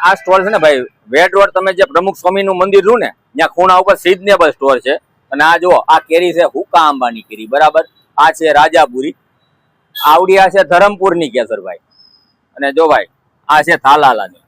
આ સ્ટોર છે ને ભાઈ, વેડ રોડ તમે જે પ્રમુખ સ્વામી નું મંદિર રહ્યું ને ત્યાં ખૂણા ઉપર સિઝનેબલ સ્ટોર છે. અને આ જુઓ, આ કેરી છે હુકા આંબાની કેરી, બરાબર. આ છે રાજાપુરી, આવડી આ છે ધરમપુરની કેસરભાઈ, અને જો ભાઈ આ છે થાલાલાની.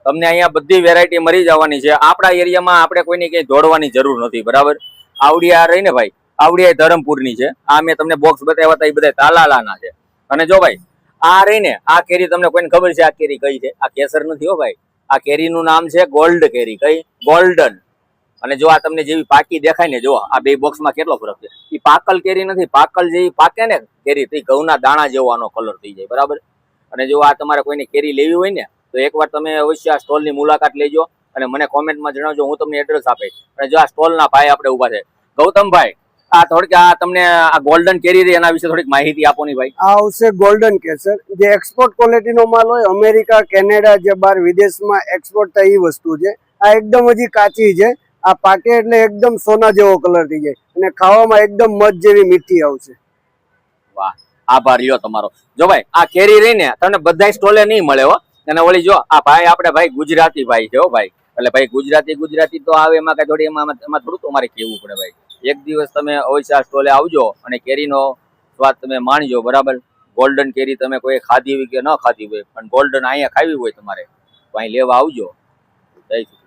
તમને અહીંયા બધી વેરાયટી મળી જવાની છે. આપણા એરિયામાં આપણે કોઈની કઈ દોડવાની જરૂર નથી, બરાબર. આવડી આ રહી ને ભાઈ, આવડી આ ધરમપુરની છે. આ મેં તમને બોક્સ બતાવ્યા હતા એ બધા તાલાલાના છે. અને જો ભાઈ આ રહી ને આ કેરી, તમને કોઈને ખબર છે આ કેરી કઈ છે? આ કેસર નથી હો ભાઈ, આ કેરીનું નામ છે ગોલ્ડ કેરી. કઈ? ગોલ્ડન. અને જો આ તમને જેવી પાકી દેખાય ને, જો આ બે બોક્સમાં કેટલો ફરક છે. એ પાકલ કેરી નથી, પાકલ જેવી પાકે ને કેરી તે ઘઉંના દાણા જેવો આનો કલર થઈ જાય, બરાબર. અને જો આ તમારે કોઈને કેરી લેવી હોય ને તો એકવાર તમે અવશ્ય આ સ્ટોલની મુલાકાત લેજો અને મને કોમેન્ટમાં જણાવજો, હું તમને એડ્રેસ આપીશ. અને જો આ સ્ટોલના ભાઈ આપણે ઉભા છે, ગૌતમભાઈ, આ થોડીક આ તમને આ ગોલ્ડન કેરી રહી એના વિશે થોડીક માહિતી આપો ની ભાઈ. આ આવશે ગોલ્ડન કેસર, જે એક્સપોર્ટ ક્વોલિટીનો માલ હોય, અમેરિકા, કેનેડા, જે બહાર વિદેશમાં એક્સપોર્ટ થાય એ વસ્તુ છે. આ એકદમ હજી કાચી છે. આ પાકે એટલે એકદમ સોના જેવો કલર થઈ જાય અને ખાવામાં એકદમ મધ જેવી મીઠી આવશે. વાહ, આભાર લ્યો તમારો. જો ભાઈ આ કેરી રહી ને તમને બધા સ્ટોલે નહીં મળે હો. અને ઓલી જો આ ભાઈ આપણે ભાઈ ગુજરાતી ભાઈ છે હો ભાઈ, એટલે ભાઈ ગુજરાતી તો આવે, એમાં કઈ થોડી એમાં થોડું તમારે કેવું પડે ભાઈ. એક દિવસ તમે અવશ્ય આ સ્ટોલે આવજો અને કેરીનો સ્વાદ તમે માણજો, બરાબર. ગોલ્ડન કેરી તમે કોઈ ખાધી હોય કે ન ખાધી હોય, પણ ગોલ્ડન અહીંયા ખાવી હોય તમારે તો અહીં લેવા આવજો. જય શ્રી